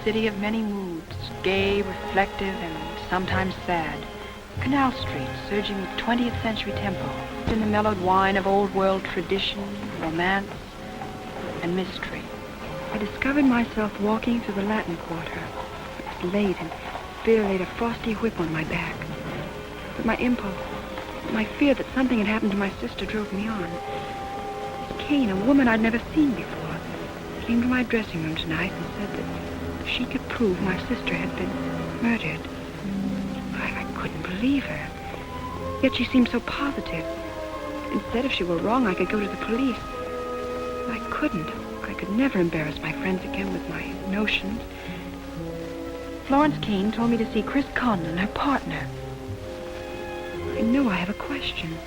city of many moods, gay, reflective, and sometimes sad. Canal Street, surging with 20th century tempo, in the mellowed wine of old-world tradition, romance, and mystery. I discovered myself walking through the Latin Quarter. It was late, and fear laid a frosty whip on my back. But my impulse, my fear that something had happened to my sister drove me on. Miss Kane, a woman I'd never seen before, came to my dressing room tonight and said that she could prove my sister had been murdered. I couldn't believe her. Yet she seemed so positive. Instead, if she were wrong, I could go to the police. I couldn't. I could never embarrass my friends again with my notions. Florence Kane told me to see Chris Conlon, her partner. I know I have a question.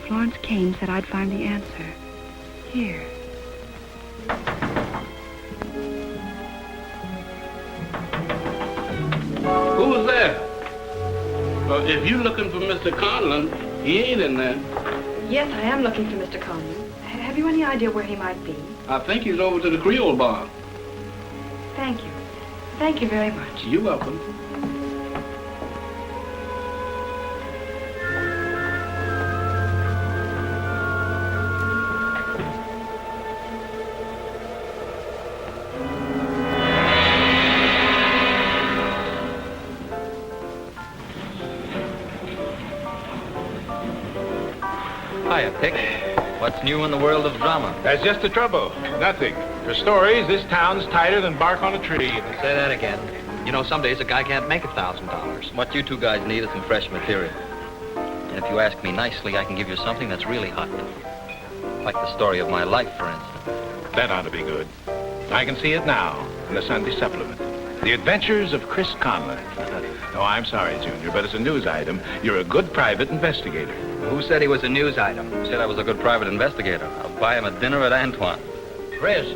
Florence Kane said I'd find the answer here. Who's there? If you're looking for Mr. Conlon, he ain't in there. Yes, I am looking for Mr. Conlon. Have you any idea where he might be? I think he's over to the Creole bar. Thank you. Thank you very much. You're welcome. Hiya, Pick. What's new in the world of drama? That's just the trouble. Nothing. For stories, this town's tighter than bark on a tree. Say that again. You know, some days a guy can't make $1,000. What you two guys need is some fresh material. And if you ask me nicely, I can give you something that's really hot. Like the story of my life, for instance. That ought to be good. I can see it now in the Sunday supplement. The Adventures of Chris Conlon. Oh, I'm sorry, Junior, but it's a news item. You're a good private investigator. Who said he was a news item? Who said I was a good private investigator? I'll buy him a dinner at Antoine. Chris.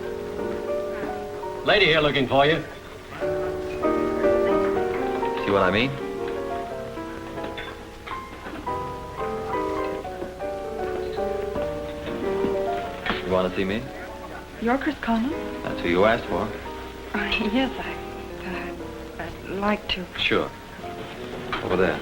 Lady here looking for you. See what I mean? You want to see me? You're Chris Conlon? That's who you asked for. Yes, I'd like to. Sure. Over there.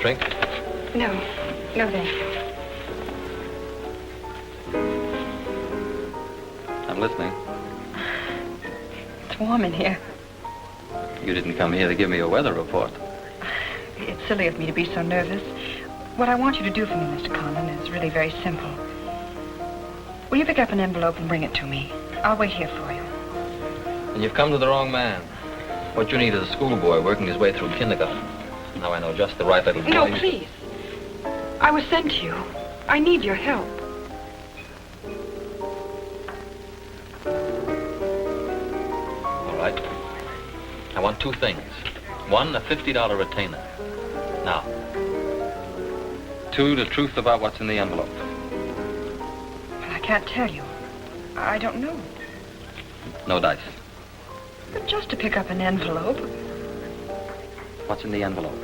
Drink? No. No, thank you. I'm listening. It's warm in here. You didn't come here to give me a weather report. It's silly of me to be so nervous. What I want you to do for me, Mr. Conlon, is really very simple. Will you pick up an envelope and bring it to me? I'll wait here for you. And you've come to the wrong man. What you need is a schoolboy working his way through kindergarten. Now I know just the right little boy. No, please. I was sent to you. I need your help. All right. I want two things. One, a $50 retainer. Now. Two, the truth about what's in the envelope. But I can't tell you. I don't know. No dice. But just to pick up an envelope. What's in the envelope?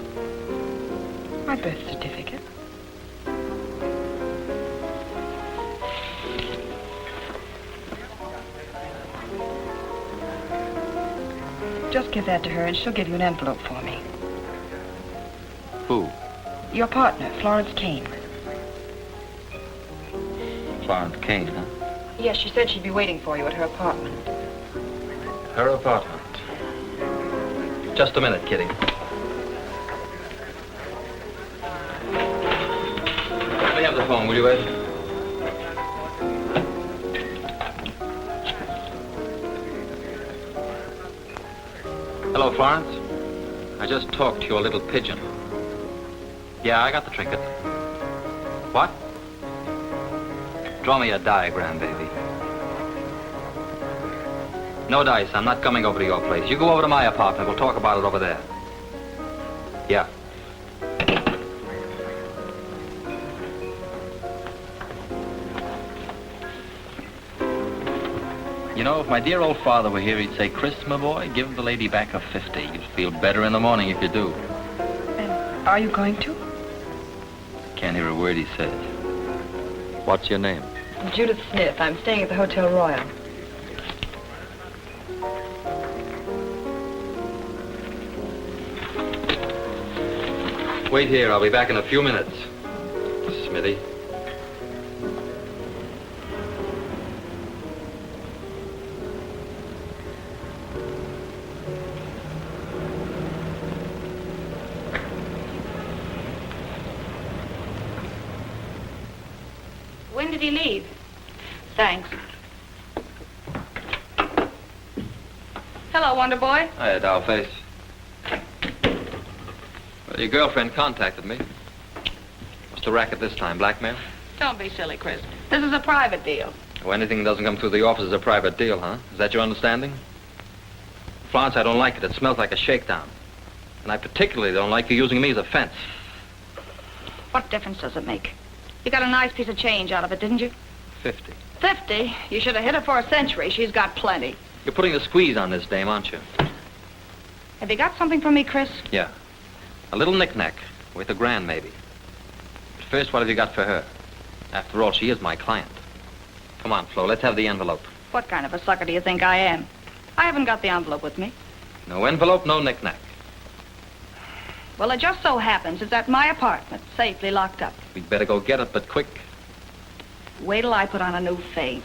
My birth certificate. Just give that to her and she'll give you an envelope for me. Who? Your partner, Florence Kane. Florence Kane, huh? Yes, she said she'd be waiting for you at her apartment. Her apartment. Just a minute, Kitty. Let me have the phone, will you, Ed? Hello, Florence. I just talked to your little pigeon. Yeah, I got the trinket. What? Draw me a diagram, baby. No dice. I'm not coming over to your place. You go over to my apartment. We'll talk about it over there. Yeah. You know, if my dear old father were here, he'd say, Chris, my boy, give the lady back a 50. You'll feel better in the morning if you do. And are you going to? Can't hear a word he says. What's your name? Judith Smith. I'm staying at the Hotel Royal. Wait here. I'll be back in a few minutes. Smitty. When did he leave? Thanks. Hello, Wonder Boy. Hiya, Dollface. Well, your girlfriend contacted me. What's the racket this time? Blackmail? Don't be silly, Chris. This is a private deal. Well, anything that doesn't come through the office is a private deal, huh? Is that your understanding? Florence, I don't like it. It smells like a shakedown. And I particularly don't like you using me as a fence. What difference does it make? You got a nice piece of change out of it, didn't you? 50. 50? You should have hit her for a century. She's got plenty. You're putting the squeeze on this dame, aren't you? Have you got something for me, Chris? Yeah. A little knick-knack. Worth $1,000, maybe. But first, what have you got for her? After all, she is my client. Come on, Flo, let's have the envelope. What kind of a sucker do you think I am? I haven't got the envelope with me. No envelope, no knick-knack. Well, it just so happens it's at my apartment, safely locked up. We'd better go get it, but quick. Wait till I put on a new face.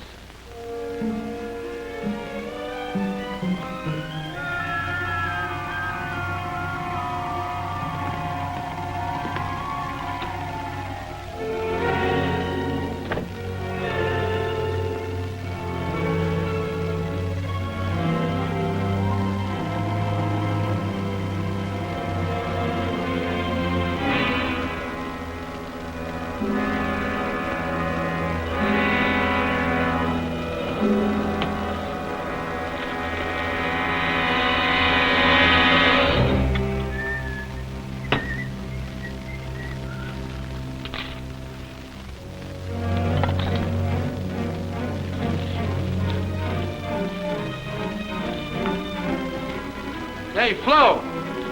Hey, Flo,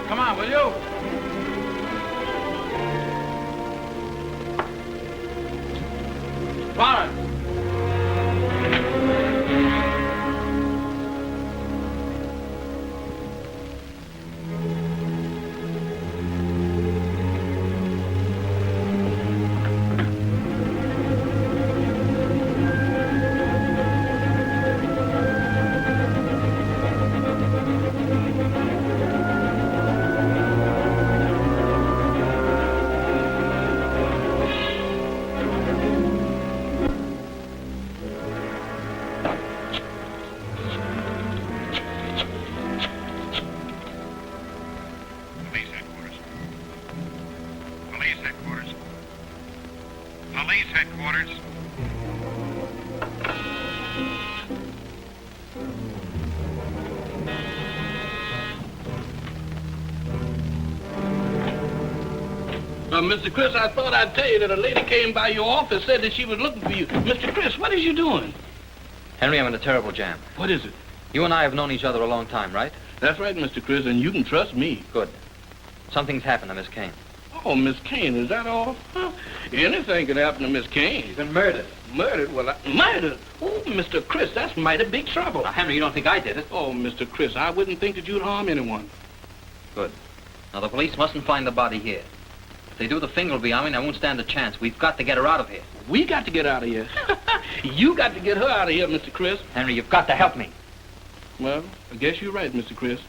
come on, will you? Florence. Mr. Chris, I thought I'd tell you that a lady came by your office, said that she was looking for you. Mr. Chris, what is you doing? Henry, I'm in a terrible jam. What is it? You and I have known each other a long time, right? That's right, Mr. Chris, and you can trust me. Good. Something's happened to Miss Kane. Oh, Miss Kane, is that all? Huh? Anything can happen to Miss Kane. She's been murdered. Murdered? Well, murdered? Oh, Mr. Chris, that's mighty big trouble. Now, Henry, you don't think I did it? Oh, Mr. Chris, I wouldn't think that you'd harm anyone. Good. Now, the police mustn't find the body here. If they do, the finger will be on me and I won't stand a chance. We've got to get her out of here. We got to get out of here. You got to get her out of here, Mr. Chris. Henry, you've got to help me. Well, I guess you're right, Mr. Chris.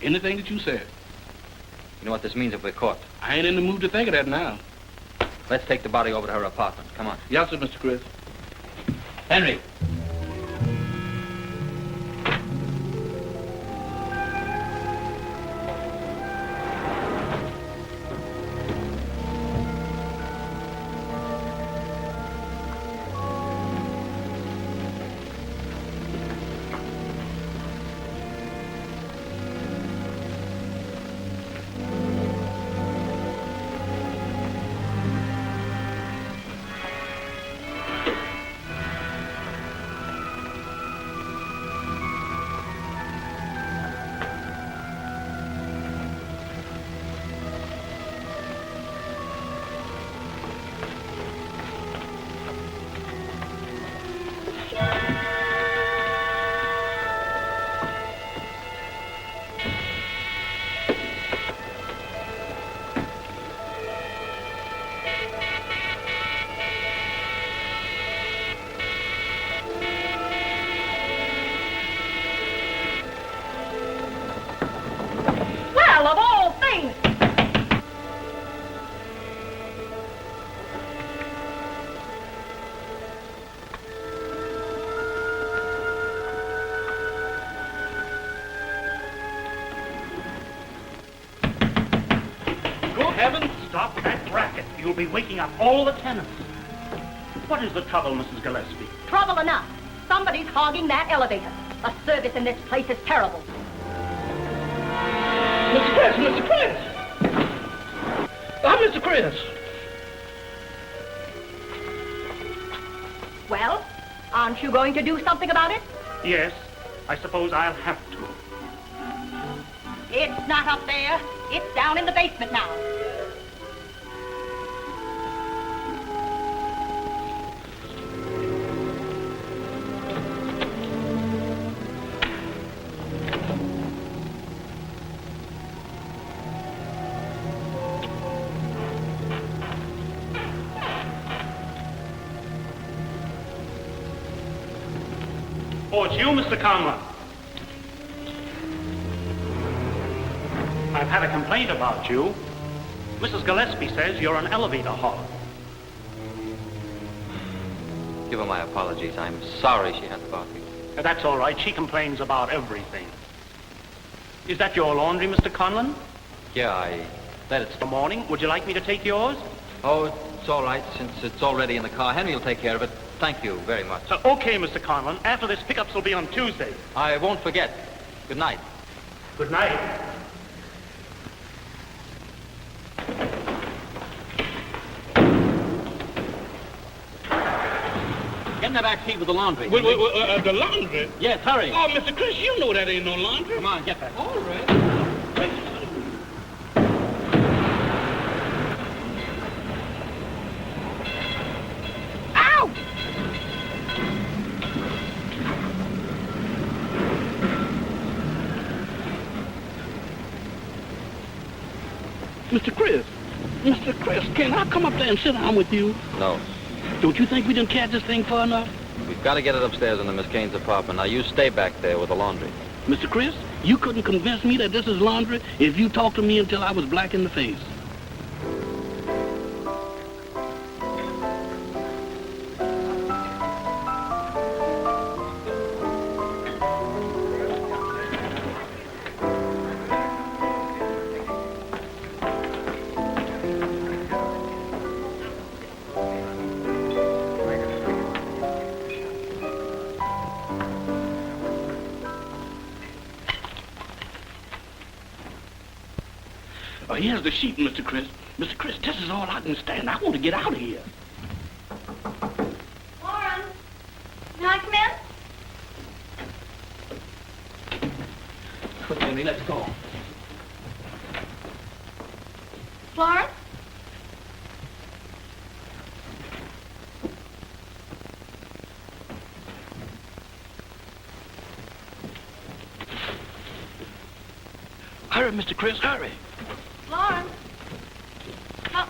Anything that you said. You know what this means if we're caught? I ain't in the mood to think of that now. Let's take the body over to her apartment. Come on. Yes, sir, Mr. Chris. Henry. you'll be waking up all the tenants. What is the trouble, Mrs. Gillespie? Trouble enough. Somebody's hogging that elevator. The service in this place is terrible. Mr. Chris! Mr. Chris! Mr. Chris! Well, aren't you going to do something about it? Yes, I suppose I'll have to. It's not up there. It's down in the basement now. Oh, it's you, Mr. Conlon. I've had a complaint about you. Mrs. Gillespie says you're an elevator hog. Give her my apologies. I'm sorry she had to bother you. That's all right. She complains about everything. Is that your laundry, Mr. Conlon? Yeah, I let it The morning. Would you like me to take yours? Oh, it's all right, since it's already in the car. Henry will take care of it. Thank you very much. Okay, Mr. Conlon. After this, pickups will be on Tuesday. I won't forget. Good night. Good night. Get in the back seat with the laundry. The laundry? Yes, hurry. Oh, Mr. Chris, you know that ain't no laundry. Come on, get back. All right. Mr. Chris, can I come up there and sit down with you? No. Don't you think we done catch this thing far enough? We've got to get it upstairs into Miss Kane's apartment. Now, you stay back there with the laundry. Mr. Chris, you couldn't convince me that this is laundry if you talked to me until I was black in the face. Oh, here's the sheet, Mr. Chris. Mr. Chris, this is all I can stand. I want to get out of here. Lauren, may I come in? Quick, Henry, let's go. Florence? Hurry, Mr. Chris, hurry. Florence? Come.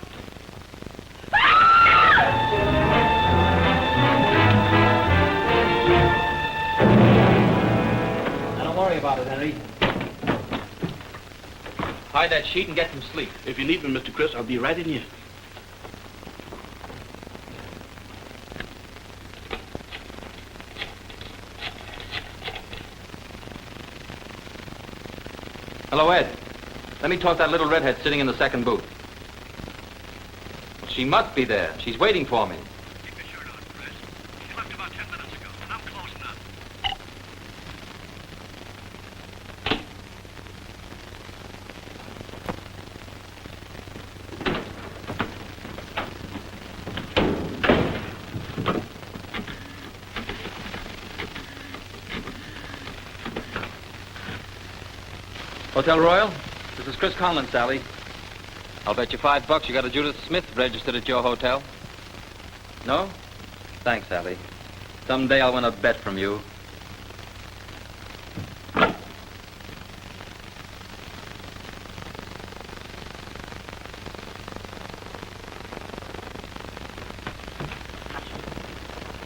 Now, don't worry about it, Henry. Hide that sheet and get some sleep. If you need me, Mr. Chris, I'll be right in here. Hello, Ed. Let me talk that little redhead sitting in the second booth. Well, she must be there. She's waiting for me. Keep your shirt on, Chris. She left about 10 minutes ago, and I'm close enough. Hotel Royal? This is Chris Conlon, Sally. I'll bet you $5 you got a Judith Smith registered at your hotel. No? Thanks, Sally. Someday I'll win a bet from you.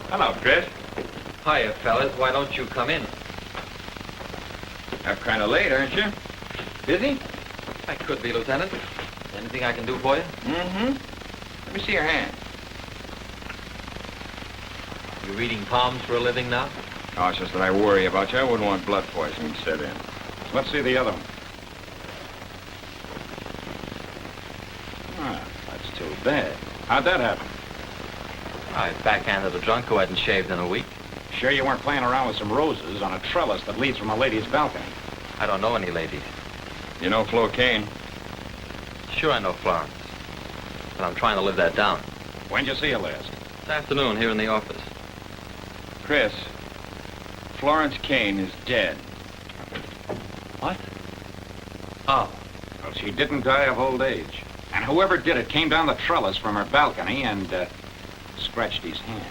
Hello, Chris. Hiya, fellas. Why don't you come in? Up kind of late, aren't you? Busy? I could be, Lieutenant. Anything I can do for you? Mm-hmm. Let me see your hand. You reading palms for a living now? Oh, it's just that I worry about you. I wouldn't want blood poisoning to set in. Let's see the other one. Ah, that's too bad. How'd that happen? I backhanded a drunk who hadn't shaved in a week. Sure you weren't playing around with some roses on a trellis that leads from a lady's balcony? I don't know any ladies. You know Flo Kane? Sure I know Florence. But I'm trying to live that down. When'd you see her last? This afternoon here in the office. Chris, Florence Kane is dead. What? Oh. Well, she didn't die of old age. And whoever did it came down the trellis from her balcony and scratched his hand.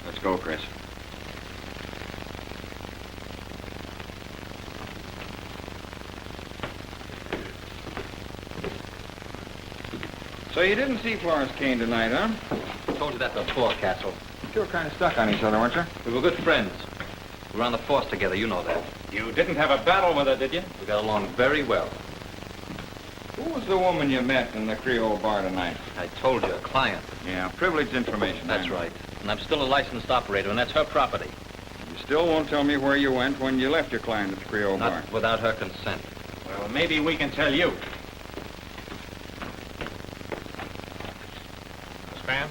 Let's go, Chris. So you didn't see Florence Kane tonight, huh? I told you that before, Castle. You were kind of stuck on each other, weren't you? We were good friends. We were on the force together, you know that. You didn't have a battle with her, did you? We got along very well. Who was the woman you met in the Creole bar tonight? I told you, a client. Yeah, privileged information. That's right. And I'm still a licensed operator, and that's her property. You still won't tell me where you went when you left your client at the Creole bar. Not without her consent. Well, maybe we can tell you. Miss Van?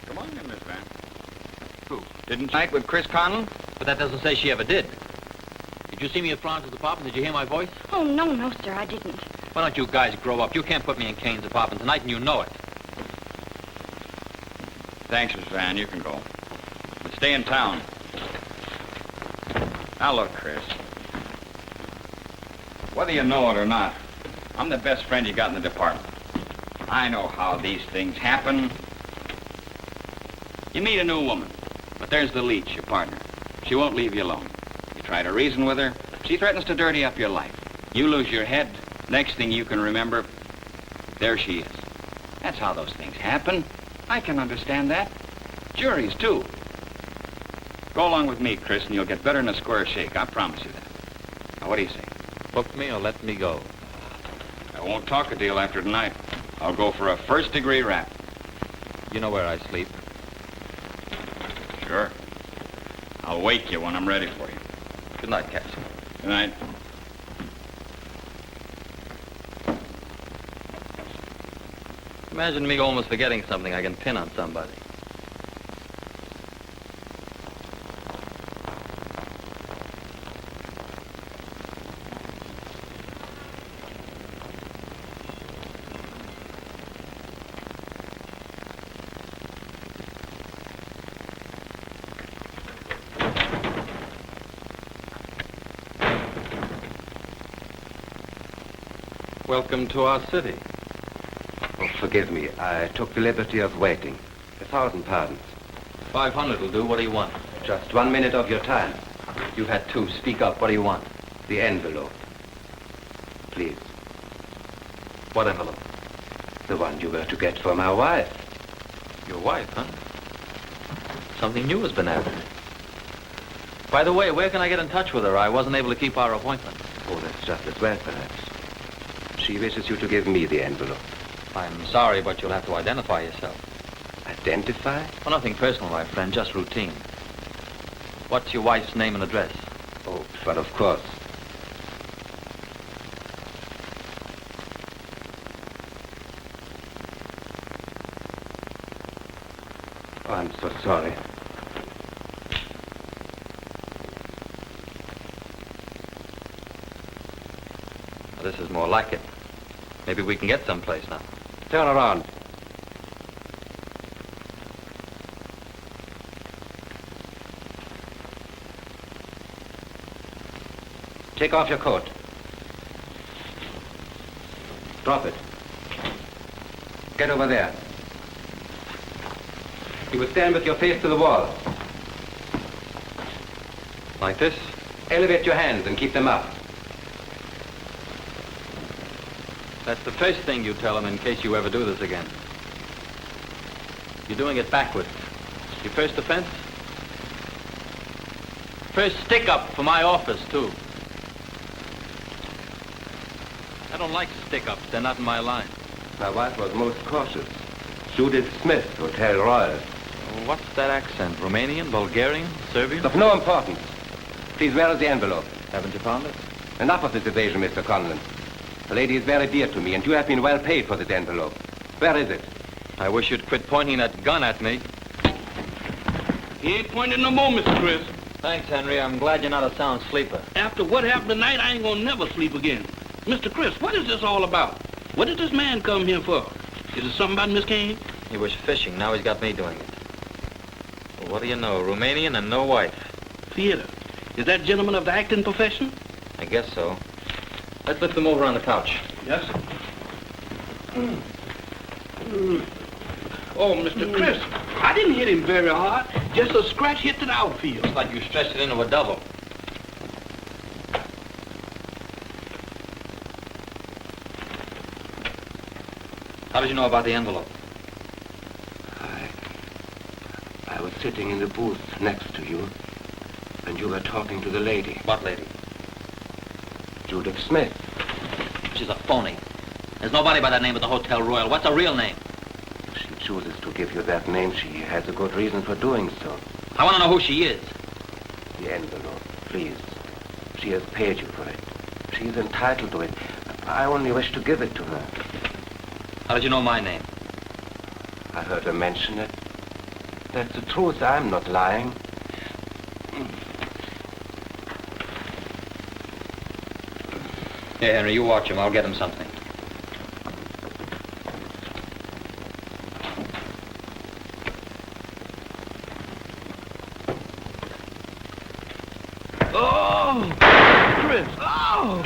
Come on in, Miss Van. Who? Didn't night with Chris Conlon? But that doesn't say she ever did. Did you see me at Florence's apartment? Did you hear my voice? Oh, no, sir, I didn't. Why don't you guys grow up? You can't put me in Kane's apartment tonight, and you know it. Thanks, Miss Van. You can go. But stay in town. Now look, Chris. Whether you know it or not, I'm the best friend you got in the department. I know how these things happen. You meet a new woman, but there's the leech, your partner. She won't leave you alone. You try to reason with her, she threatens to dirty up your life. You lose your head, next thing you can remember, there she is. That's how those things happen. I can understand that. Juries, too. Go along with me, Chris, and you'll get better than a square shake. I promise you that. Now, what do you say? Book me or let me go. I won't talk a deal after tonight. I'll go for a first-degree rap. You know where I sleep. Sure. I'll wake you when I'm ready for you. Good night, Castle. Good night. Imagine me almost forgetting something I can pin on somebody. Welcome to our city. Oh, forgive me. I took the liberty of waiting. 1,000 pardons. 500 will do. What do you want? Just 1 minute of your time. You've had two. Speak up. What do you want? The envelope. Please. What envelope? The one you were to get for my wife. Your wife, huh? Something new has been added. By the way, where can I get in touch with her? I wasn't able to keep our appointment. Oh, that's just as well, perhaps. She wishes you to give me the envelope. I'm sorry, but you'll have to identify yourself. Identify? Well, nothing personal, my friend, just routine. What's your wife's name and address? Oh, but of course. Oh, I'm so sorry. Well, this is more like it. Maybe we can get someplace now. Turn around. Take off your coat. Drop it. Get over there. You will stand with your face to the wall. Like this? Elevate your hands and keep them up. That's the first thing you tell him in case you ever do this again. You're doing it backwards. Your first offense? First stick-up for my office, too. I don't like stick-ups. They're not in my line. My wife was most cautious. Judith Smith, Hotel Royal. Oh, what's that accent? Romanian, Bulgarian, Serbian? Of no importance. Please, where is the envelope? Haven't you found it? Enough of this evasion, Mr. Conlon. The lady is very dear to me, and you have been well paid for this envelope. Where is it? I wish you'd quit pointing that gun at me. He ain't pointing no more, Mr. Chris. Thanks, Henry. I'm glad you're not a sound sleeper. After what happened tonight, I ain't gonna never sleep again. Mr. Chris, what is this all about? What did this man come here for? Is it something about Miss Kane? He was fishing. Now he's got me doing it. Well, what do you know? Romanian and no wife. Theater. Is that gentleman of the acting profession? I guess so. Let's lift him over on the couch. Yes, sir. Oh, Mr. Chris, I didn't hit him very hard. Just a scratch hit to the outfield. Looks like you stretched it into a double. How did you know about the envelope? I was sitting in the booth next to you, and you were talking to the lady. What lady? Judith Smith. She's a phony. There's nobody by that name at the Hotel Royal. What's her real name? If she chooses to give you that name, she has a good reason for doing so. I want to know who she is. The envelope, please. She has paid you for it. She is entitled to it. I only wish to give it to her. How did you know my name? I heard her mention it. That's the truth. I'm not lying. Here, Henry, you watch him. I'll get him something. Oh, Chris. Oh.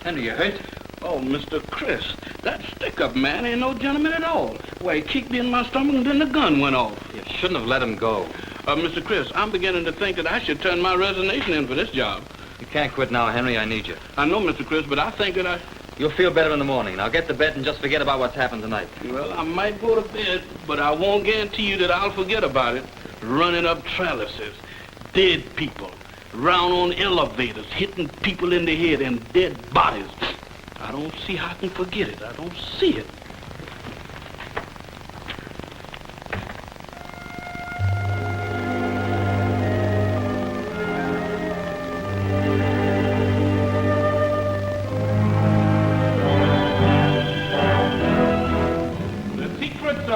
Henry, you hurt? Oh, Mr. Chris, that stick-up man ain't no gentleman at all. Why, he kicked me in my stomach and then the gun went off. You shouldn't have let him go. Mr. Chris, I'm beginning to think that I should turn my resignation in for this job. You can't quit now, Henry. I need you. I know, Mr. Chris, but I think that I... You'll feel better in the morning. Now get to bed and just forget about what's happened tonight. Well, I might go to bed, but I won't guarantee you that I'll forget about it. Running up trellises, dead people, round on elevators, hitting people in the head, and dead bodies. I don't see how I can forget it. I don't see it.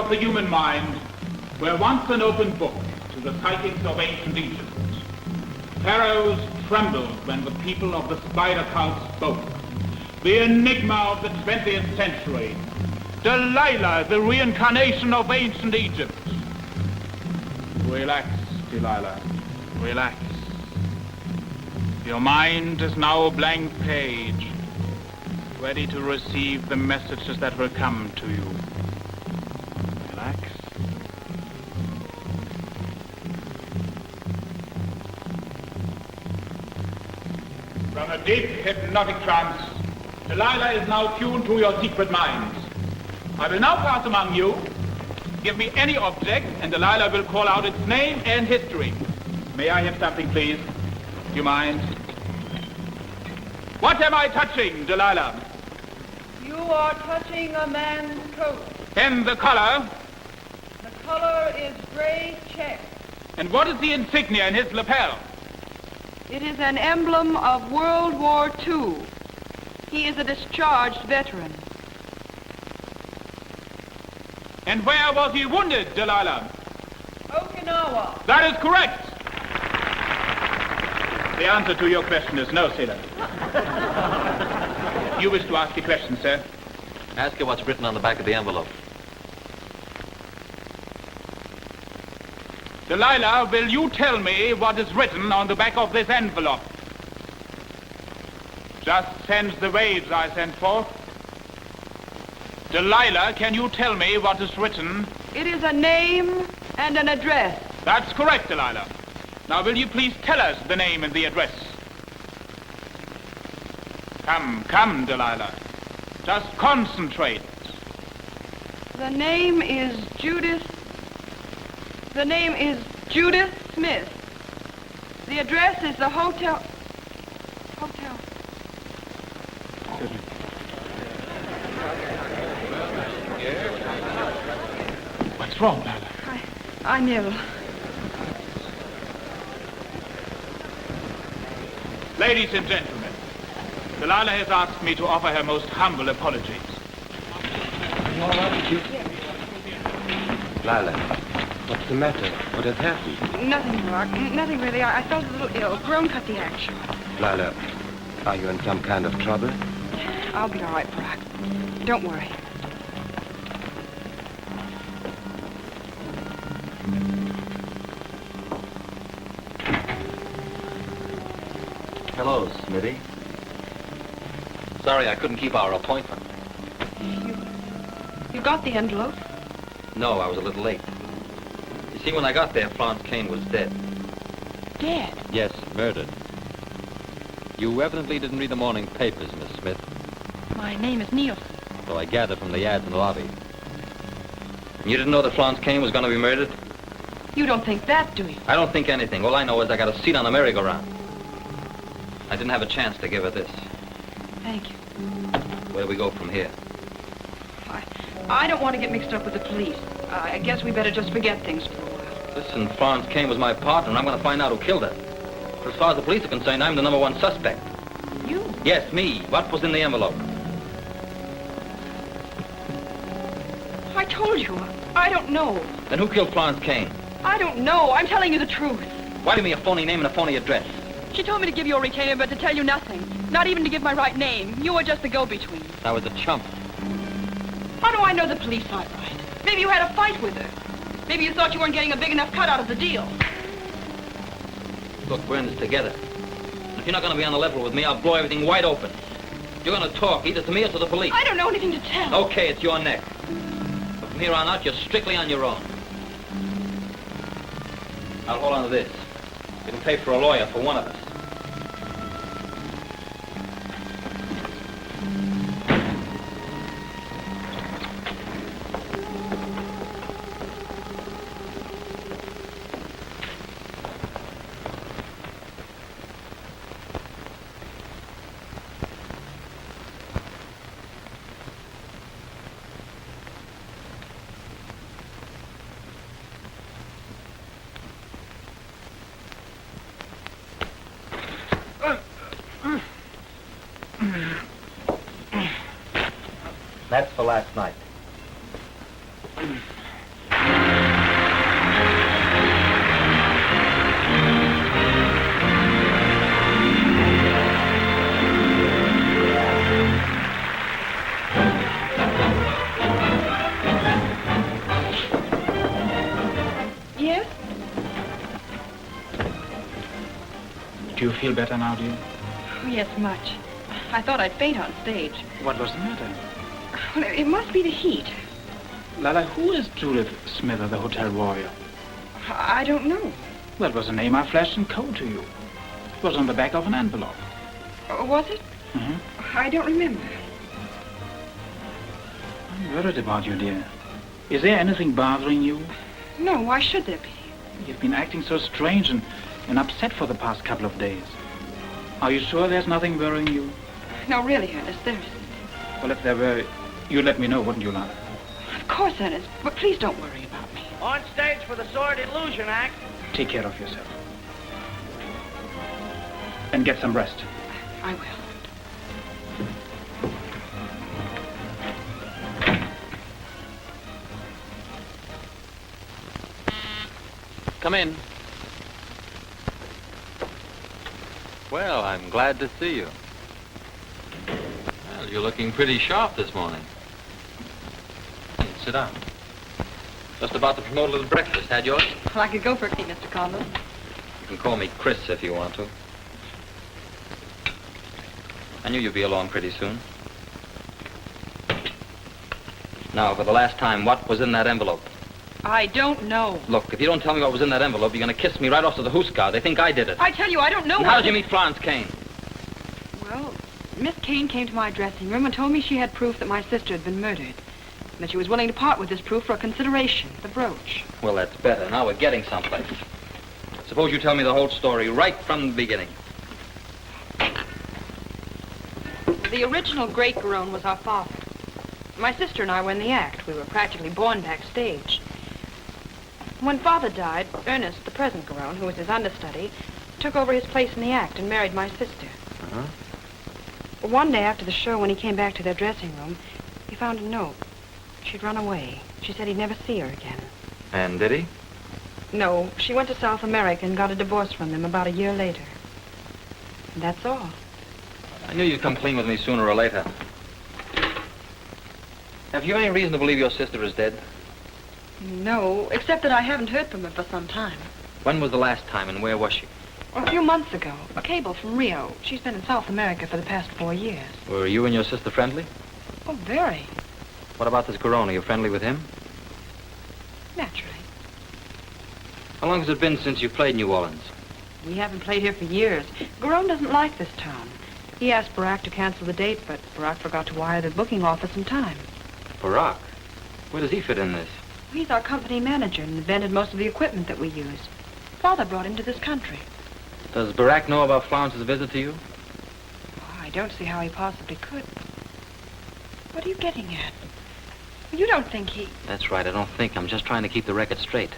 The human mind were once an open book to the psychics of ancient Egypt. Pharaohs trembled when the people of the spider cult spoke. The enigma of the 20th century. Delilah, the reincarnation of ancient Egypt. Relax, Delilah. Relax. Your mind is now a blank page, ready to receive the messages that will come to you. Relax. From a deep hypnotic trance, Delilah is now tuned to your secret minds. I will now pass among you. Give me any object, and Delilah will call out its name and history. May I have something, please? Do you mind? What am I touching, Delilah? You are touching a man's coat. And the color? The color is gray check. And what is the insignia in his lapel? It is an emblem of World War II. He is a discharged veteran. And where was he wounded, Delilah? Okinawa. That is correct. The answer to your question is no, sailor. You wish to ask a question, sir? Ask her what's written on the back of the envelope. Delilah, will you tell me what is written on the back of this envelope? Just send the waves I sent forth. Delilah, can you tell me what is written? It is a name and an address. That's correct, Delilah. Now, will you please tell us the name and the address? Come, Delilah. Just concentrate. The name is Judith. The name is Judith Smith. The address is the hotel. What's wrong, Lila? I'm ill. Ladies and gentlemen, Delilah has asked me to offer her most humble apologies. You all right with you? Lila, what's the matter? What has happened? Nothing, Mark. Nothing really. I felt a little ill. Groan cut the action. Lila, are you in some kind of trouble? I'll be all right, Brock. Don't worry. Hello, Smitty. Sorry I couldn't keep our appointment. You got the envelope? No, I was a little late. You see, when I got there, Florence Kane was dead. Dead? Yes, murdered. You evidently didn't read the morning papers, Miss Smith. My name is Nielsen. So I gather from the ads in the lobby. You didn't know that Florence Kane was going to be murdered? You don't think that, do you? I don't think anything. All I know is I got a seat on the merry-go-round. I didn't have a chance to give her this. Thank you. Where do we go from here? I don't want to get mixed up with the police. I guess we better just forget things for a while. Listen, Florence Kane was my partner, and I'm going to find out who killed her. But as far as the police are concerned, I'm the #1 suspect. You? Yes, me. What was in the envelope? I told you. I don't know. Then who killed Florence Kane? I don't know. I'm telling you the truth. Why give me a phony name and a phony address? She told me to give you a retainer, but to tell you nothing. Not even to give my right name. You were just the go-between. I was a chump. How do I know the police aren't right? Maybe you had a fight with her. Maybe you thought you weren't getting a big enough cut out of the deal. Look, we're in this together. And if you're not going to be on the level with me, I'll blow everything wide open. You're going to talk either to me or to the police. I don't know anything to tell. Okay, it's your neck. But from here on out, you're strictly on your own. I'll hold on to this. It'll pay for a lawyer for one of us. That's for last night. Yes? Do you feel better now, dear? Oh, yes, much. I thought I'd faint on stage. What was the matter? Well, it must be the heat. Lila, who is Judith Smither, the hotel warrior? I don't know. That was a name I flashed in code to you. It was on the back of an envelope. Was it? Mm-hmm. I don't remember. I'm worried about you, dear. Is there anything bothering you? No, why should there be? You've been acting so strange and upset for the past couple of days. Are you sure there's nothing worrying you? No, really, Ernest, there isn't. Well, if there were, you'd let me know, wouldn't you, Lila? Of course, Ernest, but please don't worry about me. On stage for the Sword Illusion Act. Take care of yourself. And get some rest. I will. Come in. Well, I'm glad to see you. Well, you're looking pretty sharp this morning. Sit down. Just about to promote a little breakfast, had yours? Well, I could go for a tea, Mr. Conlon. You can call me Chris if you want to. I knew you'd be along pretty soon. Now, for the last time, what was in that envelope? I don't know. Look, if you don't tell me what was in that envelope, you're going to kiss me right off to the hoosegow. They think I did it. I tell you, I don't know. And how did you meet Florence Kane? Well, Miss Kane came to my dressing room and told me she had proof that my sister had been murdered. And that she was willing to part with this proof for a consideration, the brooch. Well, that's better. Now we're getting someplace. Suppose you tell me the whole story right from the beginning. The original Great Garone was our father. My sister and I were in the act. We were practically born backstage. When Father died, Ernest, the present Garone, who was his understudy, took over his place in the act and married my sister. Uh-huh. One day after the show, when he came back to their dressing room, he found a note. She'd run away. She said he'd never see her again. And did he? No, she went to South America and got a divorce from him about a year later. And that's all. I knew you'd come clean with me sooner or later. Have you any reason to believe your sister is dead? No, except that I haven't heard from her for some time. When was the last time and where was she? A few months ago. A cable from Rio. She's been in South America for the past 4 years. Were you and your sister friendly? Oh, very. What about this Corona? You friendly with him? Naturally. How long has it been since you played New Orleans? We haven't played here for years. Garone doesn't like this town. He asked Barack to cancel the date, but Barack forgot to wire the booking office in time. Barack? Where does he fit in this? He's our company manager and invented most of the equipment that we use. Father brought him to this country. Does Barack know about Florence's visit to you? Oh, I don't see how he possibly could. What are you getting at? You don't think he... That's right, I don't think. I'm just trying to keep the record straight.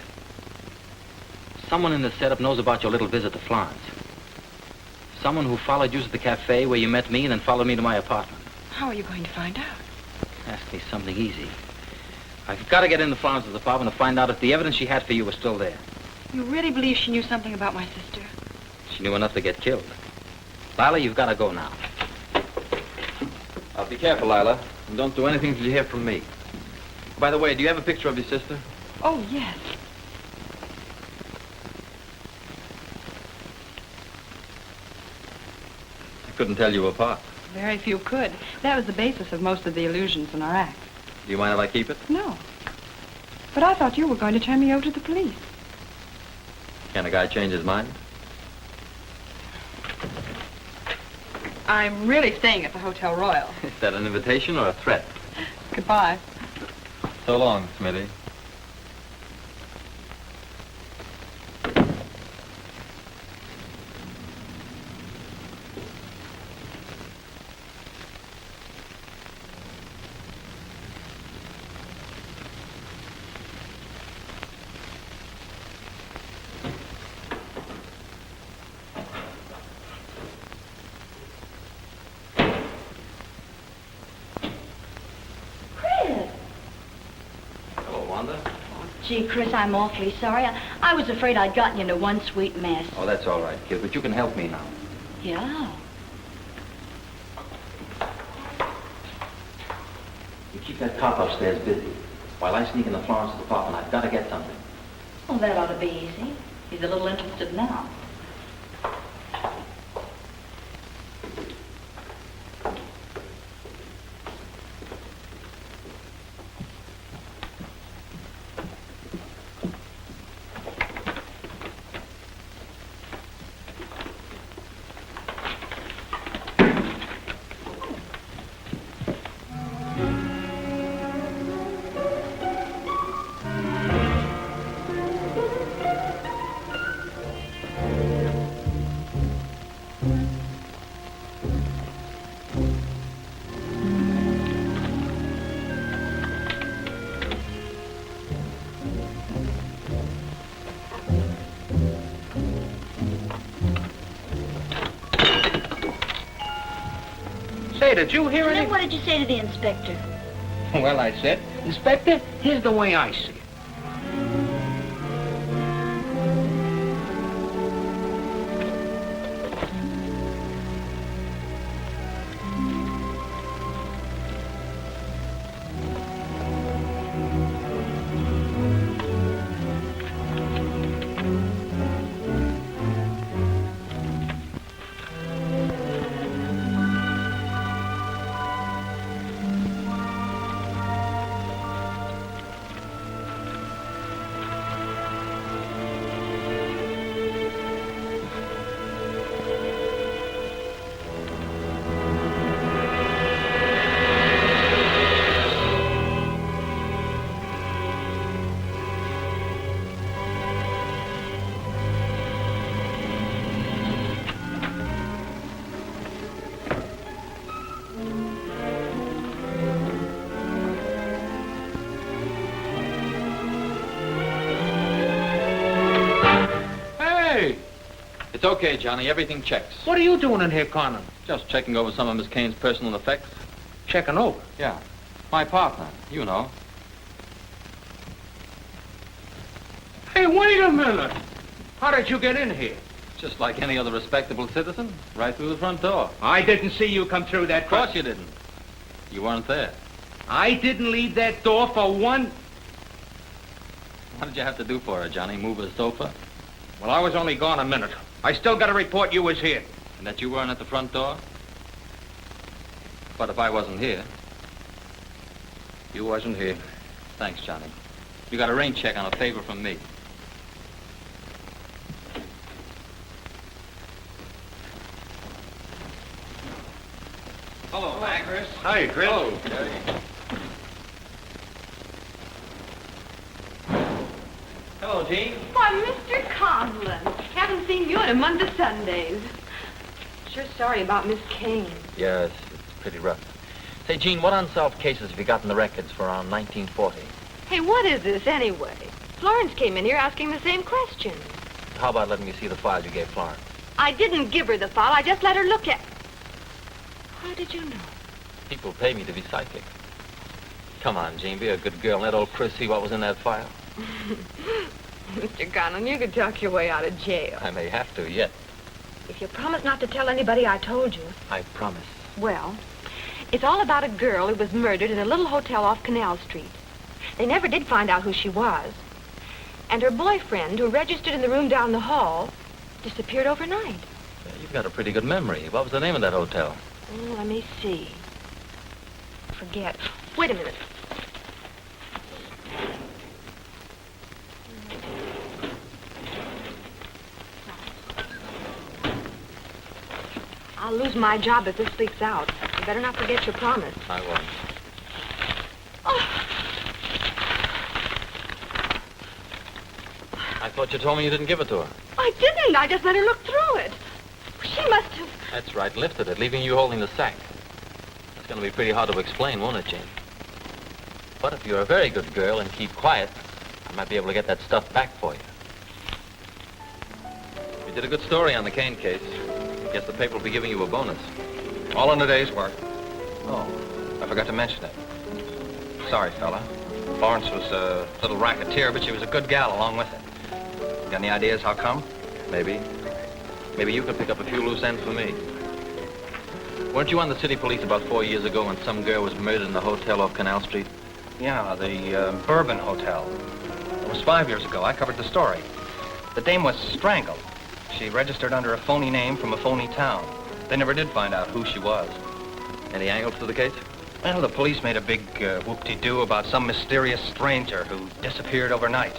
Someone in the setup knows about your little visit to Florence. Someone who followed you to the cafe where you met me and then followed me to my apartment. How are you going to find out? Ask me something easy. I've got to get into Florence's apartment to find out if the evidence she had for you was still there. You really believe she knew something about my sister? She knew enough to get killed. Lila, you've got to go now. Be careful, Lila, and don't do anything till you hear from me. By the way, do you have a picture of your sister? Oh, yes. I couldn't tell you apart. Very few could. That was the basis of most of the illusions in our act. Do you mind if I keep it? No. But I thought you were going to turn me over to the police. Can a guy change his mind? I'm really staying at the Hotel Royal. Is that an invitation or a threat? Goodbye. So long, Smitty. Gee, Chris, I'm awfully sorry. I was afraid I'd gotten you into one sweet mess. Oh, that's all right, kid, but you can help me now. Yeah. You keep that cop upstairs busy. While I sneak into Florence's apartment, I've got to get something. Well, that ought to be easy. He's a little interested now. Say, did you hear anything? What did you say to the inspector? Well, I said, Inspector, here's the way I see it. It's okay, Johnny. Everything checks. What are you doing in here, Conlon? Just checking over some of Miss Kane's personal effects. Checking over? Yeah. My partner, you know. Hey, wait a minute. How did you get in here? Just like any other respectable citizen, right through the front door. I didn't see you come through that. Of course you didn't. You weren't there. I didn't leave that door for one... What did you have to do for her, Johnny? Move a sofa? Well, I was only gone a minute. I still got a report you was here. And that you weren't at the front door? But if I wasn't here... You wasn't here. Thanks, Johnny. You got a rain check on a favor from me. Hello, Chris. Hi, Chris. Oh, Hello, Jean. Why, Mr. Conlon. Haven't seen you in a month of Sundays. Sure sorry about Miss Kane. Yes, it's pretty rough. Say, Jean, what unsolved cases have you got in the records for around 1940? Hey, what is this anyway? Florence came in here asking the same question. How about letting me see the file you gave Florence? I didn't give her the file. I just let her look at... How did you know? People pay me to be psychic. Come on, Jean, be a good girl and let old Chris see what was in that file. Mr. Conlon, you could talk your way out of jail. I may have to yet. If you promise not to tell anybody I told you. I promise. Well, it's all about a girl who was murdered in a little hotel off Canal Street. They never did find out who she was. And her boyfriend, who registered in the room down the hall, disappeared overnight. Yeah, you've got a pretty good memory. What was the name of that hotel? Let me see. Forget. Wait a minute. I'll lose my job if this leaks out. You better not forget your promise. I won't. Oh. I thought you told me you didn't give it to her. I didn't. I just let her look through it. She must have... That's right, lifted it, leaving you holding the sack. It's going to be pretty hard to explain, won't it, Jane? But if you're a very good girl and keep quiet, I might be able to get that stuff back for you. You did a good story on the Kane case. Guess the paper will be giving you a bonus. All in a day's work. Oh, I forgot to mention it. Sorry, fella. Florence was a little racketeer, but she was a good gal along with it. Got any ideas how come? Maybe. Maybe you could pick up a few loose ends for me. Weren't you on the city police about 4 years ago when some girl was murdered in the hotel off Canal Street? Yeah, the Bourbon Hotel. It was 5 years ago. I covered the story. The dame was strangled. She registered under a phony name from a phony town. They never did find out who she was. Any angles to the case? Well, the police made a big whoop-de-doo about some mysterious stranger who disappeared overnight.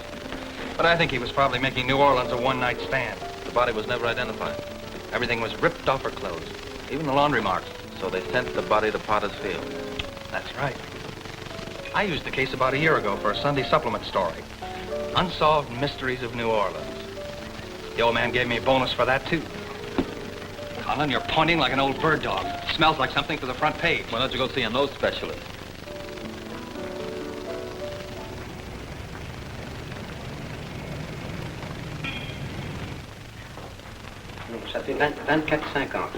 But I think he was probably making New Orleans a one-night stand. The body was never identified. Everything was ripped off her clothes, even the laundry marks. So they sent the body to Potter's Field. That's right. I used the case about a year ago for a Sunday supplement story. Unsolved Mysteries of New Orleans. The old man gave me a bonus for that, too. Conlon, you're pointing like an old bird dog. Smells like something for the front page. Why don't you go see a nose specialist? Ça fait 24,50.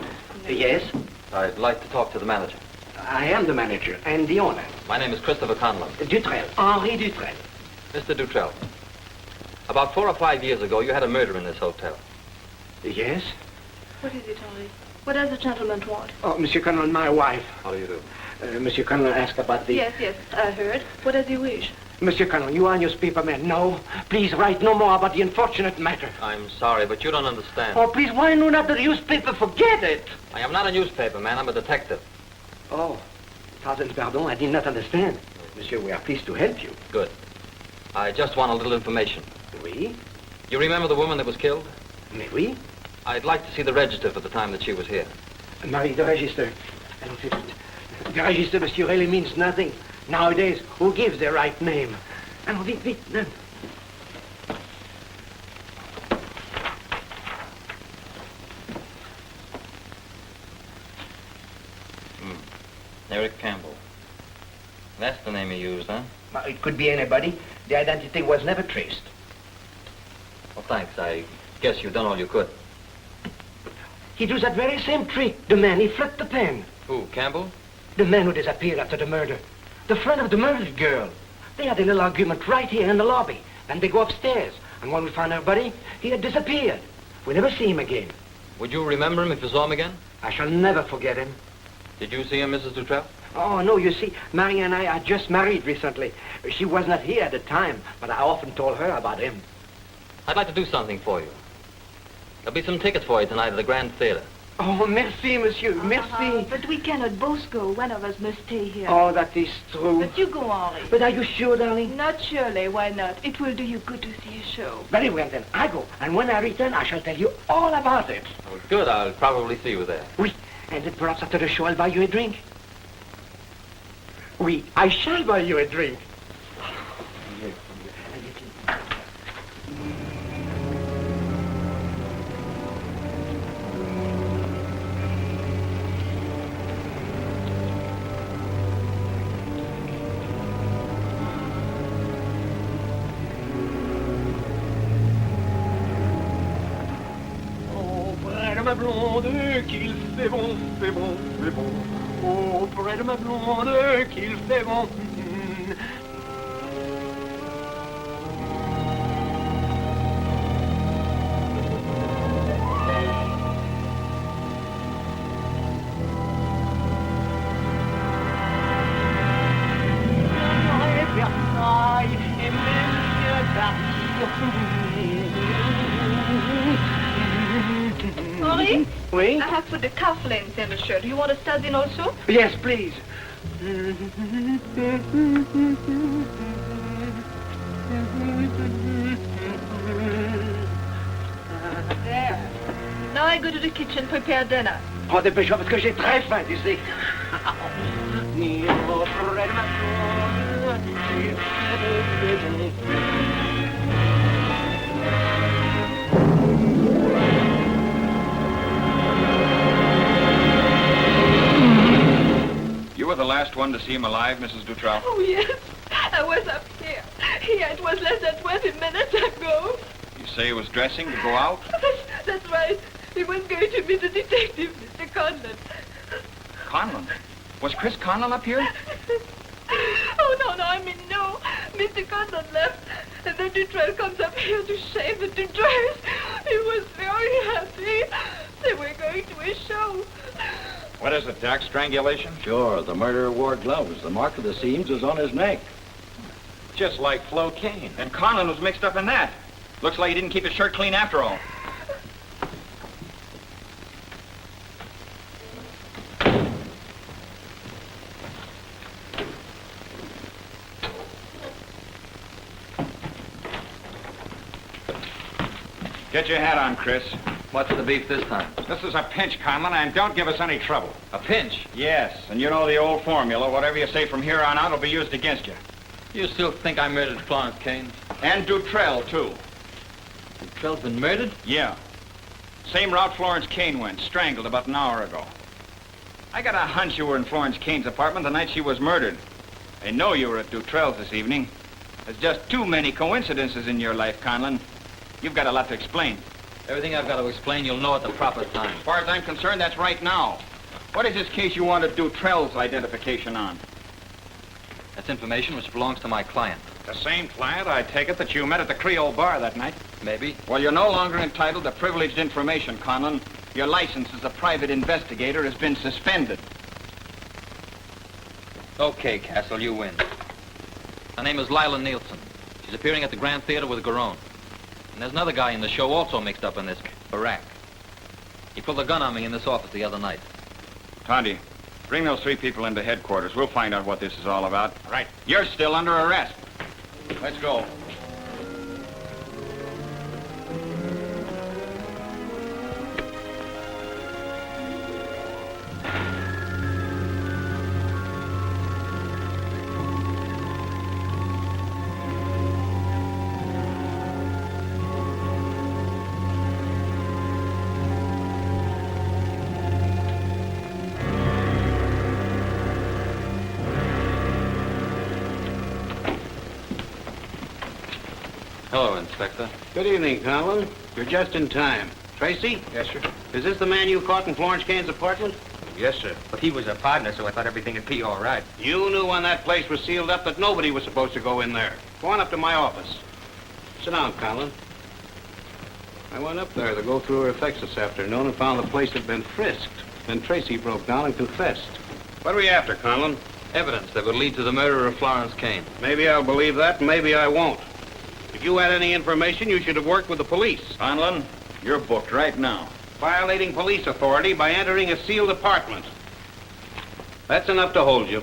Yes? I'd like to talk to the manager. I am the manager and the owner. My name is Christopher Conlon. Dutrell. Henri Dutrell. Mr. Dutrell, about 4 or 5 years ago, you had a murder in this hotel. Yes? What is it, Henri? What does the gentleman want? Oh, Monsieur Conlon, my wife. How do you do? Monsieur Conlon asked about the... Yes, I heard. What does he wish? Monsieur Conlon, you are a newspaper man. No, please write no more about the unfortunate matter. I'm sorry, but you don't understand. Oh, please, why no not the newspaper? Forget it. I am not a newspaper man. I'm a detective. Oh, thousand pardon, I did not understand. Monsieur, we are pleased to help you. Good. I just want a little information. Oui? You remember the woman that was killed? Mais oui. I'd like to see the register for the time that she was here. Marie, the register. The register, monsieur, really means nothing. Nowadays, who gives the right name? Allons, vite, vite, then. Eric Campbell. That's the name he used, huh? It could be anybody. The identity was never traced. Well, thanks. I guess you've done all you could. He does that very same trick. The man, he flipped the pen. Who, Campbell? The man who disappeared after the murder. The friend of the murdered girl. They had a little argument right here in the lobby. Then they go upstairs. And when we found our buddy, he had disappeared. We never see him again. Would you remember him if you saw him again? I shall never forget him. Did you see him, Mrs. Dutrell? Oh, no, you see, Marie and I are just married recently. She was not here at the time, but I often told her about him. I'd like to do something for you. There'll be some tickets for you tonight at the Grand Theater. Oh, merci, monsieur, merci. But we cannot both go. One of us must stay here. Oh, that is true. But you go, Henri. But are you sure, darling? Not surely. Why not? It will do you good to see a show. Very well, then. I go. And when I return, I shall tell you all about it. Oh, good. I'll probably see you there. Oui. And then perhaps after the show, I'll buy you a drink. Oui, I shall buy you a drink. Ma blonde qu'il fait bon, c'est bon, c'est bon. Auprès de ma blonde qu'il fait bon. Versailles et même Henri? Oui? I have put the cufflinks in the shirt. You want to studs in also? Yes, please. There. Now I go to the kitchen, prepare dinner. Oh, dépêche-toi parce que j'ai très faim, tu sais. You were the last one to see him alive, Mrs. Dutrell? Oh, yes. I was up here. Here, it was less than 20 minutes ago. You say he was dressing to go out? That's right. He was going to meet the detective, Mr. Conlon. Conlon? Was Chris Conlon up here? Oh, no, I mean, no. Mr. Conlon left, and then Dutrell comes up here to shave and to dress. He was very happy. They were going to a show. What is it, Doc? Strangulation? Sure. The murderer wore gloves. The mark of the seams is on his neck. Just like Flo Kane. And Conlon was mixed up in that. Looks like he didn't keep his shirt clean after all. Get your hat on, Chris. What's the beef this time? This is a pinch, Conlon, and don't give us any trouble. A pinch? Yes, and you know the old formula. Whatever you say from here on out will be used against you. You still think I murdered Florence Kane? And Dutrell, too. Dutrell's been murdered? Yeah. Same route Florence Kane went, strangled about an hour ago. I got a hunch you were in Florence Kane's apartment the night she was murdered. I know you were at Dutrell's this evening. There's just too many coincidences in your life, Conlon. You've got a lot to explain. Everything I've got to explain, you'll know at the proper time. As far as I'm concerned, that's right now. What is this case you want to do Dutrell's identification on? That's information which belongs to my client. The same client, I take it, that you met at the Creole bar that night? Maybe. Well, you're no longer entitled to privileged information, Conlon. Your license as a private investigator has been suspended. Okay, Castle, you win. Her name is Lila Nielsen. She's appearing at the Grand Theater with Garone. And there's another guy in the show also mixed up in this, Barack. He pulled a gun on me in this office the other night. Tondy, bring those 3 people into headquarters. We'll find out what this is all about. Right. You're still under arrest. Let's go. Hello, Inspector. Good evening, Conlon. You're just in time. Tracy? Yes, sir. Is this the man you caught in Florence Kane's apartment? Yes, sir. But he was a partner, so I thought everything would be all right. You knew when that place was sealed up that nobody was supposed to go in there. Go on up to my office. Sit down, Conlon. I went up there to go through her effects this afternoon and found the place had been frisked. Then Tracy broke down and confessed. What are we after, Conlon? Evidence that would lead to the murder of Florence Kane. Maybe I'll believe that, maybe I won't. If you had any information, you should have worked with the police. Conlon, you're booked right now. Violating police authority by entering a sealed apartment. That's enough to hold you.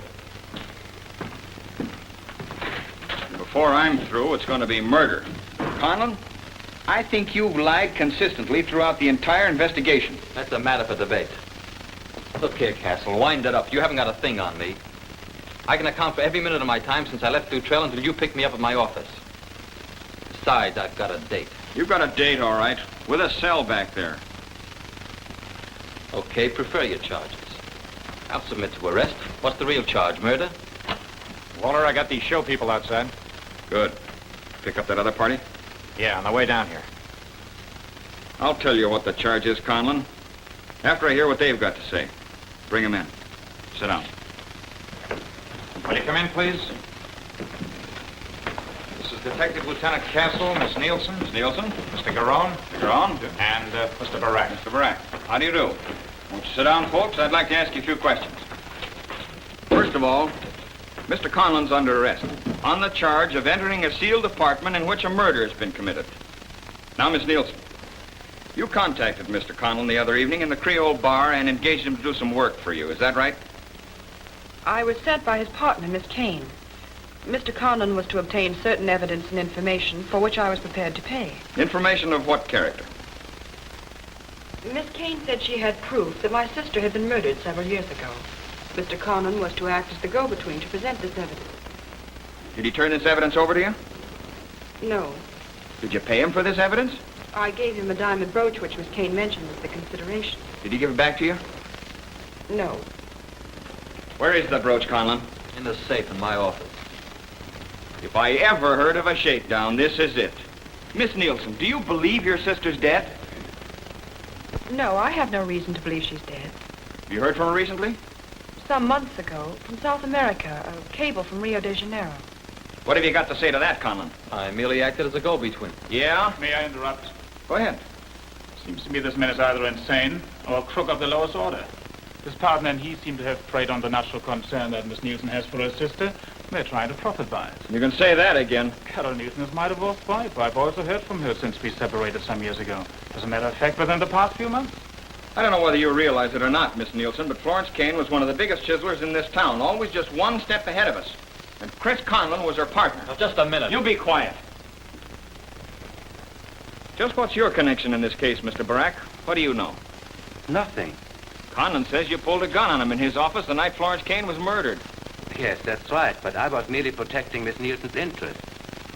Before I'm through, it's going to be murder. Conlon, I think you've lied consistently throughout the entire investigation. That's a matter for debate. Look here, Castle, wind it up. You haven't got a thing on me. I can account for every minute of my time since I left Dutrell until you picked me up at my office. Besides, I've got a date. You've got a date, all right, with a cell back there. Okay, prefer your charges. I'll submit to arrest. What's the real charge, murder? Walter, I got these show people outside. Good. Pick up that other party? Yeah, on the way down here. I'll tell you what the charge is, Conlon. After I hear what they've got to say. Bring them in. Sit down. Will you come in, please? This is Detective Lieutenant Castle, Miss Nielsen. Miss Nielsen. Mr. Garon. Mr. Garon. And Mr. Barak. Mr. Barak. How do you do? Won't you sit down, folks? I'd like to ask you a few questions. First of all, Mr. Conlon's under arrest on the charge of entering a sealed apartment in which a murder has been committed. Now, Miss Nielsen, you contacted Mr. Conlon the other evening in the Creole bar and engaged him to do some work for you. Is that right? I was sent by his partner, Miss Kane. Mr. Conlon was to obtain certain evidence and information for which I was prepared to pay. Information of what character? Miss Kane said she had proof that my sister had been murdered several years ago. Mr. Conlon was to act as the go-between to present this evidence. Did he turn this evidence over to you? No. Did you pay him for this evidence? I gave him a diamond brooch which Miss Kane mentioned as the consideration. Did he give it back to you? No. Where is the brooch, Conlon? In the safe in my office. If I ever heard of a shakedown, this is it. Miss Nielsen, do you believe your sister's dead? No, I have no reason to believe she's dead. You heard from her recently? Some months ago, from South America, a cable from Rio de Janeiro. What have you got to say to that, Conlon? I merely acted as a go-between. Yeah? May I interrupt? Go ahead. Seems to me this man is either insane or a crook of the lowest order. His partner and he seem to have preyed on the natural concern that Miss Nielsen has for her sister. They're trying to profit by it. You can say that again. Carol Nielsen is my divorced wife. I've also heard from her since we separated some years ago. As a matter of fact, within the past few months. I don't know whether you realize it or not, Miss Nielsen, but Florence Kane was one of the biggest chiselers in this town, always just one step ahead of us. And Chris Conlon was her partner. Now, just a minute. You be quiet. Just what's your connection in this case, Mr. Barak? What do you know? Nothing. Conlon says you pulled a gun on him in his office the night Florence Kane was murdered. Yes, that's right, but I was merely protecting Miss Nielsen's interest.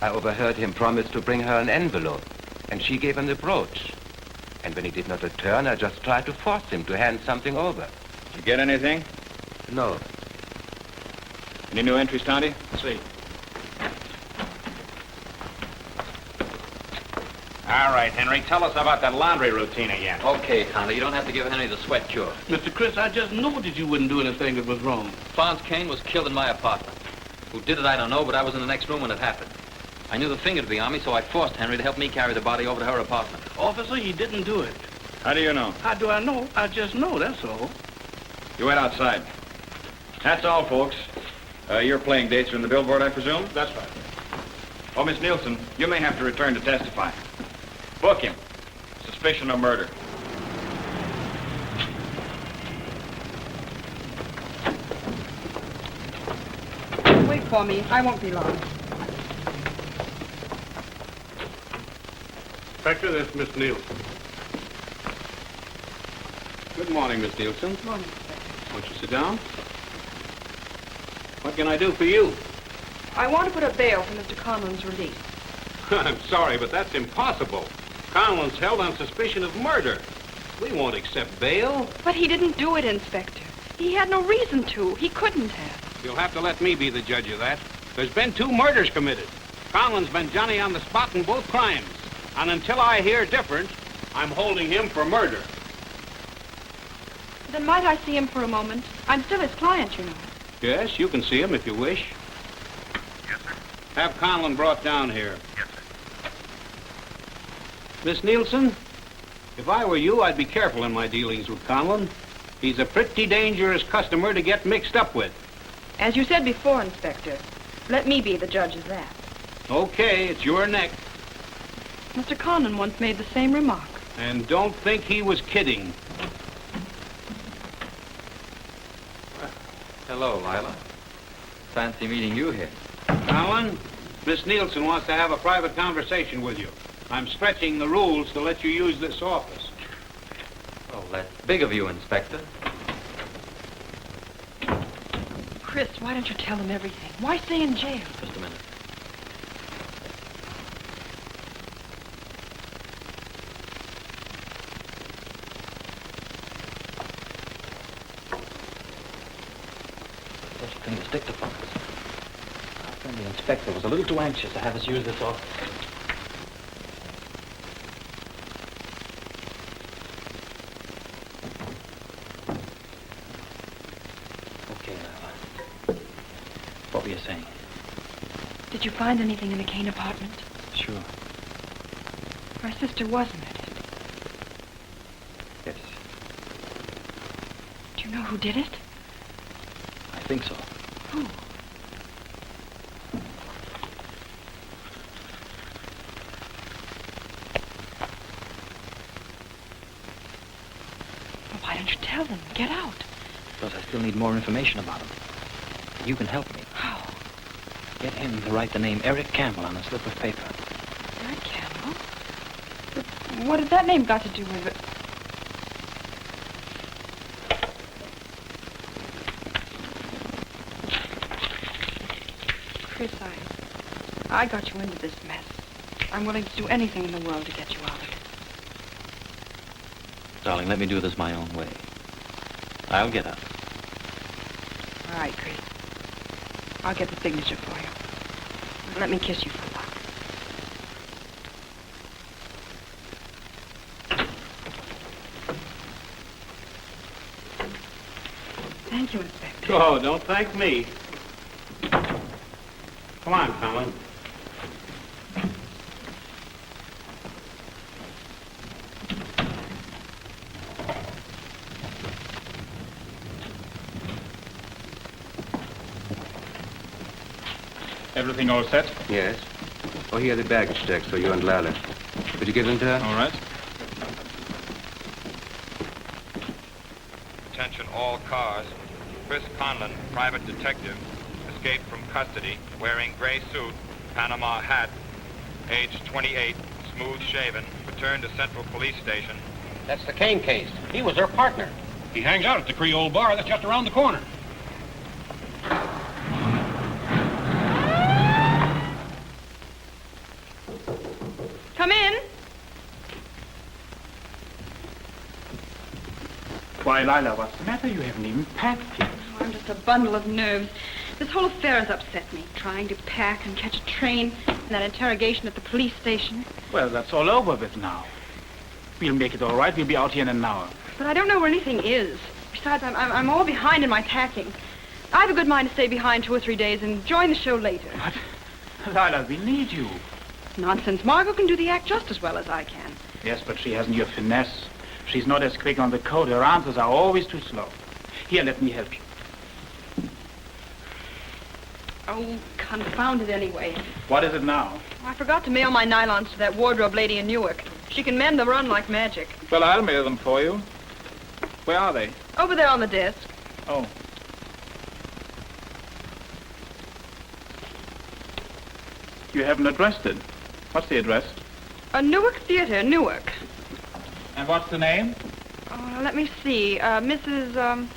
I overheard him promise to bring her an envelope, and she gave him the brooch. And when he did not return, I just tried to force him to hand something over. Did you get anything? No. Any new entries, Tonty? See. All right, Henry, tell us about that laundry routine again. Okay, Conlon, you don't have to give Henry the sweat cure. Mr. Chris, I just knew that you wouldn't do anything that was wrong. Florence Kane was killed in my apartment. Who did it, I don't know, but I was in the next room when it happened. I knew the finger to be on me, so I forced Henry to help me carry the body over to her apartment. Officer, he didn't do it. How do you know? How do I know? I just know, that's all. You went outside. That's all, folks. Your playing dates are in the billboard, I presume? That's right. Oh, Miss Nielsen, you may have to return to testify. Book him. Suspicion of murder. Wait for me. I won't be long. Inspector, this is Miss Nielsen. Good morning, Miss Nielsen. Good morning. Won't you sit down? What can I do for you? I want to put a bail for Mr. Conlon's release. I'm sorry, but that's impossible. Conlon's held on suspicion of murder. We won't accept bail. But he didn't do it, Inspector. He had no reason to. He couldn't have. You'll have to let me be the judge of that. There's been 2 murders committed. Conlon's been Johnny on the spot in both crimes. And until I hear different, I'm holding him for murder. Then might I see him for a moment? I'm still his client, you know. Yes, you can see him if you wish. Yes, sir. Have Conlon brought down here. Yes, sir. Miss Nielsen, if I were you, I'd be careful in my dealings with Conlon. He's a pretty dangerous customer to get mixed up with. As you said before, Inspector, let me be the judge of that. Okay, it's your neck. Mr. Conlon once made the same remark. And don't think he was kidding. Hello, Lila. Fancy meeting you here. Conlon, Miss Nielsen wants to have a private conversation with you. I'm stretching the rules to let you use this office. Oh, that's big of you, Inspector. Chris, why don't you tell him everything? Why stay in jail? Just a minute. First thing is dictaphones. Our friend the inspector was a little too anxious to have us use this office. Okay, Lila. What were you saying? Did you find anything in the Kane apartment? Sure. Our sister was murdered. Yes, Do you know who did it? I think so. Who? Well, why don't you tell them? Get out. Because I still need more information about him. You can help me. How? Get him to write the name Eric Campbell on a slip of paper. Eric Campbell? But what had that name got to do with it? Chris, I got you into this mess. I'm willing to do anything in the world to get you out of it. Darling, let me do this my own way. I'll get up. All right, Chris. I'll get the signature for you. Let me kiss you for luck. Thank you, Inspector. Oh, don't thank me. Come on, Conlon. Everything all set? Yes. Oh, here are the baggage tags for you and Lila. Could you give them to her? All right. Attention all cars. Chris Conlon, private detective, escaped from custody, wearing gray suit, Panama hat, age 28, smooth shaven, returned to Central Police Station. That's the Kane case. He was her partner. He hangs out at the Creole bar that's just around the corner. Come in. Why, Lila, what's the matter? You haven't even packed yet. Oh, I'm just a bundle of nerves. This whole affair has upset me. Trying to pack and catch a train, and that interrogation at the police station. Well, that's all over with now. We'll make it all right. We'll be out here in an hour. But I don't know where anything is. Besides, I'm all behind in my packing. I have a good mind to stay behind 2 or 3 days and join the show later. But, Lila, we need you. Nonsense. Margot can do the act just as well as I can. Yes, but she hasn't your finesse. She's not as quick on the code. Her answers are always too slow. Here, let me help you. Oh, confound it anyway. What is it now? I forgot to mail my nylons to that wardrobe lady in Newark. She can mend the run like magic. Well, I'll mail them for you. Where are they? Over there on the desk. Oh. You haven't addressed it. What's the address? Newark Theater, Newark. And what's the name? Let me see. Mrs.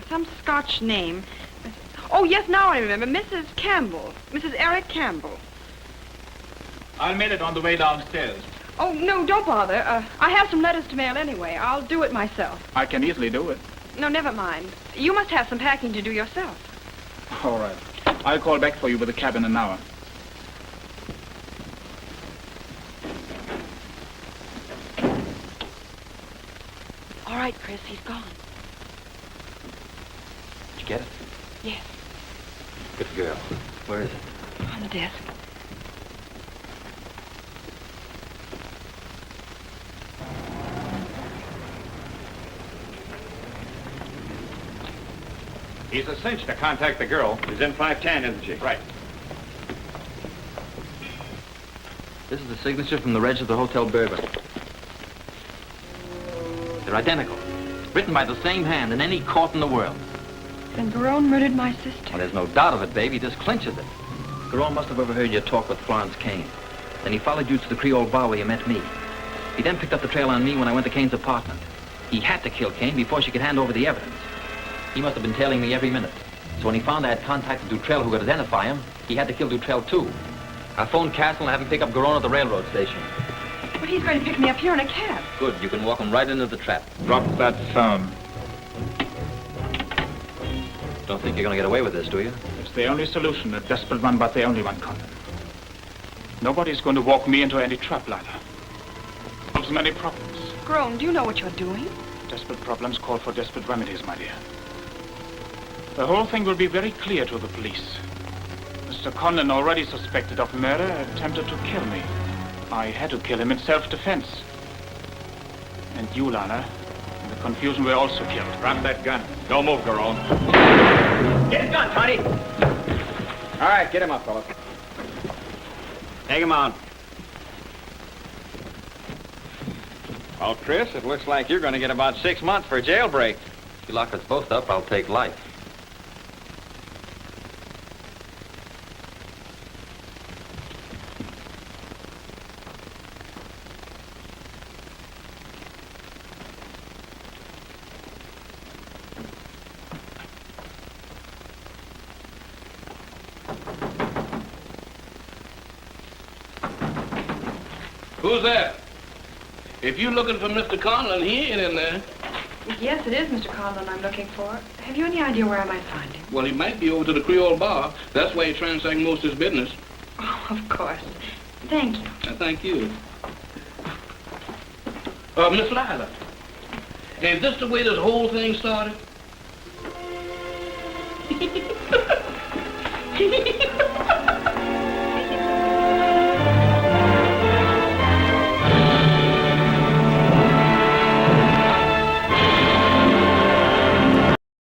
Some Scotch name. Oh, yes, now I remember. Mrs. Campbell. Mrs. Eric Campbell. I'll mail it on the way downstairs. Oh, no, don't bother. I have some letters to mail anyway. I'll do it myself. I can easily do it. No, never mind. You must have some packing to do yourself. All right. I'll call back for you with a cab in an hour. All right, Chris, he's gone. get it? Yes. Good girl. Where is it? On the desk. He's a cinch to contact the girl. She's in 510, isn't she? Right. This is the signature from the reg of the Hotel Bourbon. They're identical. Written by the same hand in any court in the world. Then Garone murdered my sister. Well, there's no doubt of it, baby. This clinches it. Garone must have overheard your talk with Florence Kane. Then he followed you to the Creole bar where you met me. He then picked up the trail on me when I went to Kane's apartment. He had to kill Kane before she could hand over the evidence. He must have been tailing me every minute. So when he found I had contacted Dutrell who could identify him, he had to kill Dutrell too. I phoned Castle and have him pick up Garone at the railroad station. But he's going to pick me up here in a cab. Good, you can walk him right into the trap. Drop that thumb. Don't think you're going to get away with this, do you? It's the only solution, a desperate one, but the only one, Conlon. Nobody's going to walk me into any trap ladder. Solves many problems. Garone, do you know what you're doing? Desperate problems call for desperate remedies, my dear. The whole thing will be very clear to the police. Mr. Conlon, already suspected of murder, attempted to kill me. I had to kill him in self-defense. And you, Lana, in the confusion, were also killed. Drop that gun. Don't move, Garone. Get his gun, Tony. All right, get him up, fellas. Take him on. Well, Chris, it looks like you're going to get about 6 months for a jailbreak. If you lock us both up, I'll take life. Who's that? If you're looking for Mr. Conlon, he ain't in there. Yes, it is Mr. Conlon I'm looking for. Have you any idea where I might find him? Well, he might be over to the Creole bar. That's where he transacts most of his business. Oh, of course. Thank you. Thank you. Miss Lila, is this the way this whole thing started?